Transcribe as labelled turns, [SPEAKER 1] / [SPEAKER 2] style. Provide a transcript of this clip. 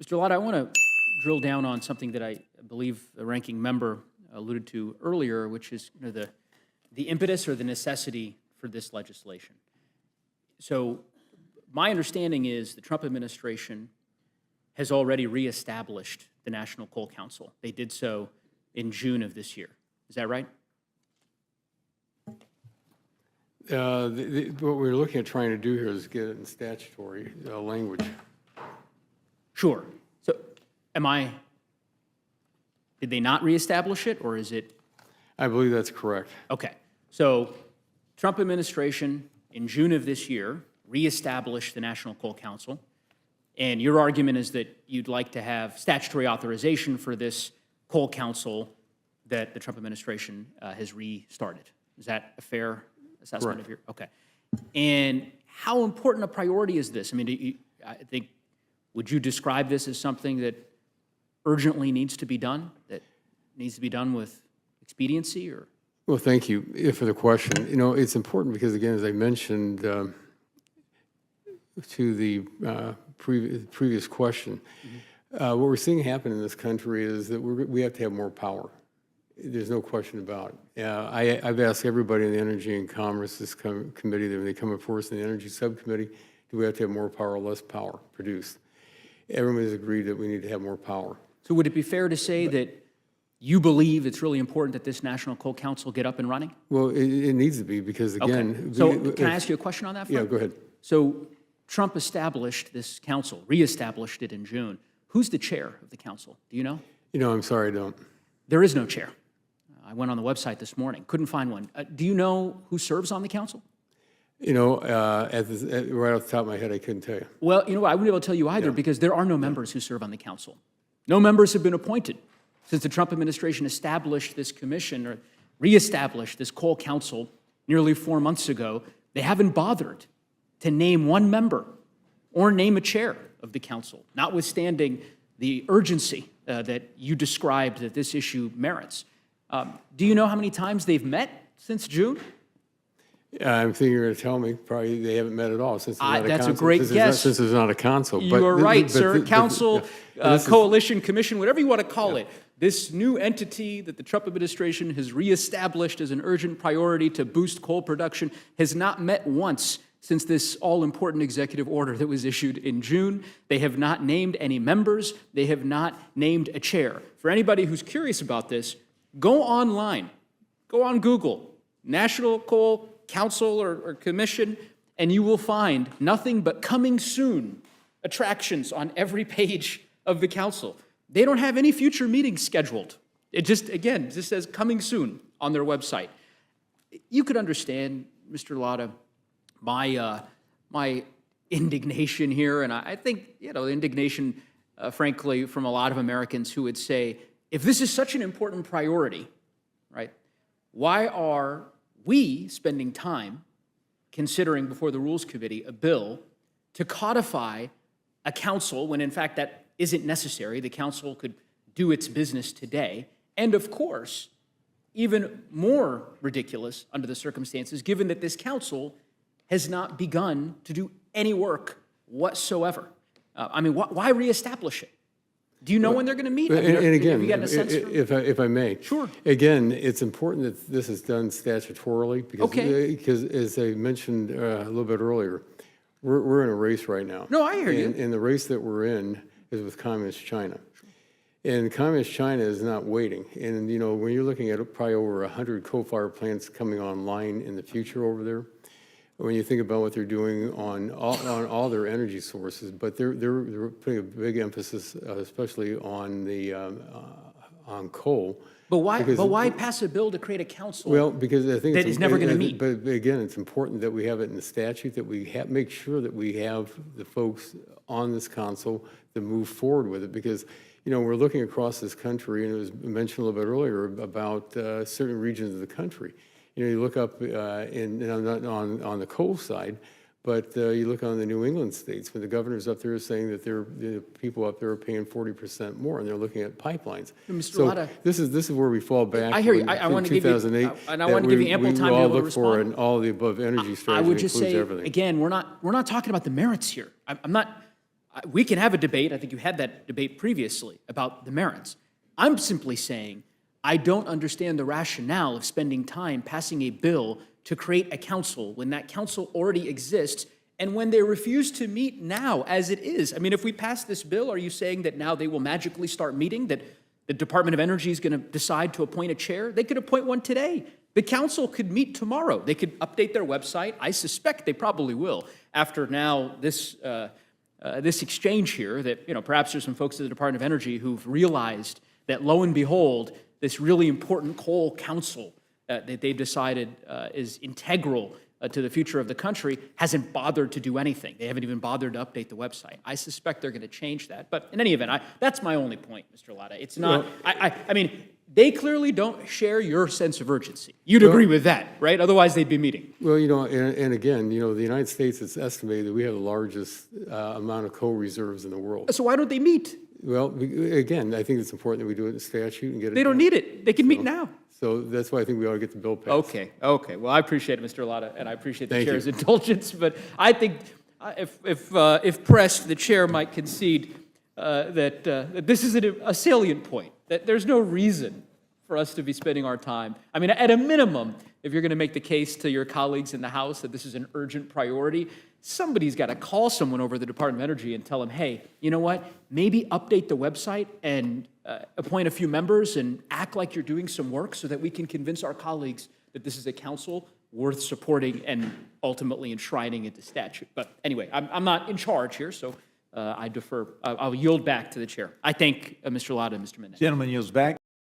[SPEAKER 1] Mr. Lott, I want to drill down on something that I believe the ranking member alluded to earlier, which is the impetus or the necessity for this legislation. So my understanding is the Trump administration has already reestablished the National Coal Council. They did so in June of this year. Is that right?
[SPEAKER 2] What we're looking at trying to do here is get it in statutory language.
[SPEAKER 1] Sure. So did they not reestablish it, or is it?
[SPEAKER 2] I believe that's correct.
[SPEAKER 1] Okay. So Trump administration in June of this year reestablished the National Coal Council, and your argument is that you'd like to have statutory authorization for this coal council that the Trump administration has restarted. Is that a fair assessment of your? Okay. And how important a priority is this? I mean, I think, would you describe this as something that urgently needs to be done, that needs to be done with expediency, or?
[SPEAKER 2] Well, thank you for the question. You know, it's important because, again, as I mentioned to the previous question, what we're seeing happen in this country is that we have to have more power. There's no question about it. I've asked everybody in the Energy and Commerce committee that when they come before us in the Energy Subcommittee, do we have to have more power or less power produced? Everyone has agreed that we need to have more power.
[SPEAKER 1] So would it be fair to say that you believe it's really important that this National Coal Council get up and running?
[SPEAKER 2] Well, it needs to be because, again...
[SPEAKER 1] Okay. So can I ask you a question on that front?
[SPEAKER 2] Yeah, go ahead.
[SPEAKER 1] So Trump established this council, reestablished it in June. Who's the chair of the council? Do you know?
[SPEAKER 2] You know, I'm sorry, I don't.
[SPEAKER 1] There is no chair. I went on the website this morning, couldn't find one. Do you know who serves on the council?
[SPEAKER 2] You know, right off the top of my head, I couldn't tell you.
[SPEAKER 1] Well, you know what, I wouldn't be able to tell you either because there are no members who serve on the council. No members have been appointed since the Trump administration established this commission or reestablished this coal council nearly 4 months ago. They haven't bothered to name one member or name a chair of the council, notwithstanding the urgency that you described that this issue merits. Do you know how many times they've met since June?
[SPEAKER 2] I'm thinking you're going to tell me probably they haven't met at all since there's not a
[SPEAKER 1] that's
[SPEAKER 2] council.
[SPEAKER 1] a great guess.
[SPEAKER 2] Since there's not a council.
[SPEAKER 1] You are right, sir. Council, coalition, commission, whatever you want to call it. This new entity that the Trump administration has reestablished as an urgent priority to boost coal production has not met once since this all-important executive order that was issued in June. They have not named any members. They have not named a chair. For anybody who's curious about this, go online. Go on Google, National Coal Council or Commission, and you will find nothing but coming soon attractions on every page of the council. They don't have any future meetings scheduled. It just says coming soon on their website. You could understand, Mr. Lotta, my indignation here, and I think, you know, the indignation, frankly, from a lot of Americans who would say, if this is such an important priority, right, why are we spending time considering before the Rules Committee a bill to codify a council when, in fact, that isn't necessary? The council could do its business today. And, of course, even more ridiculous under the circumstances, given that this council has not begun to do any work whatsoever. I mean, why reestablish it? Do you know when they're going to meet?
[SPEAKER 2] And again,
[SPEAKER 1] if
[SPEAKER 2] I may.
[SPEAKER 1] Sure. Again,
[SPEAKER 2] it's important that this is done statutorily because as I mentioned a little bit earlier, we're in a race right now.
[SPEAKER 1] No, I hear you.
[SPEAKER 2] And the race that we're in is with Communist China. And Communist China is not waiting. And, you know, when you're looking at probably over 100 coal-fired plants coming online in the future over there, when you think about what they're doing on all their energy sources, but they're putting a big emphasis, especially on the on coal.
[SPEAKER 1] But why pass a bill to create a council?
[SPEAKER 2] Well, because I think
[SPEAKER 1] that is never going to meet.
[SPEAKER 2] But again, it's important that we have it in the statute, that we make sure that we have the folks on this council to move forward with it, because, you know, we're looking across this country, and it was mentioned a little bit earlier about certain regions of the country. You know, you look up not on the coal side, but you look on the New England states, when the governor's up there saying that the people up there are paying 40% more, and they're looking at pipelines.
[SPEAKER 1] Mr.
[SPEAKER 2] So
[SPEAKER 1] Lotta,
[SPEAKER 2] this is where we fall back.
[SPEAKER 1] I hear you. I want to give you, and I want to give you ample time to be able to respond.
[SPEAKER 2] We all look for an all the above energy strategy.
[SPEAKER 1] I would just say,
[SPEAKER 2] everything.
[SPEAKER 1] again, we're not talking about the merits here. I'm we can have a debate. I think you had that debate previously about the merits. I'm simply saying I don't understand the rationale of spending time passing a bill to create a council when that council already exists and when they refuse to meet now as it is. I mean, if we pass this bill, are you saying that now they will magically start meeting, that the Department of Energy is going to decide to appoint a chair? They could appoint one today. The council could meet tomorrow. They could update their website. I suspect they probably will after now this exchange here that, perhaps there's some folks at the Department of Energy who've realized that, lo and behold, this really important coal council that they've decided is integral to the future of the country hasn't bothered to do anything. They haven't even bothered to update the website. I suspect they're going to change that. But in any event, that's my only point, Mr. Latta. It's not, I mean, they clearly don't share your sense of urgency. You'd agree with that, right? Otherwise, they'd be meeting.
[SPEAKER 2] Well, and again, the United States, it's estimated that we have the largest amount of coal reserves in the world.
[SPEAKER 1] So why don't they meet?
[SPEAKER 2] Well, again, I think it's important that we do it in statute and get it
[SPEAKER 1] They don't
[SPEAKER 2] done.
[SPEAKER 1] need it. They can meet now.
[SPEAKER 2] So that's why I think we ought to get the bill passed.
[SPEAKER 1] Okay. Well, I appreciate it, Mr. Latta, and I appreciate the
[SPEAKER 2] Thank
[SPEAKER 1] chair's
[SPEAKER 2] you.
[SPEAKER 1] indulgence. But I think if pressed, the chair might concede that this is a salient point, that there's no reason for us to be spending our time. I mean, at a minimum, if you're going to make the case to your colleagues in the House that this is an urgent priority, somebody's got to call someone over the Department of Energy and tell them, hey, you know what, maybe update the website and appoint a few members and act like you're doing some work so that we can convince our colleagues that this is a council worth supporting and ultimately enshrining into statute. But anyway, I'm not in charge here, so I defer. I'll yield back to the chair. I thank Mr. Latta and Mr. Mendez.
[SPEAKER 3] Gentleman yields back.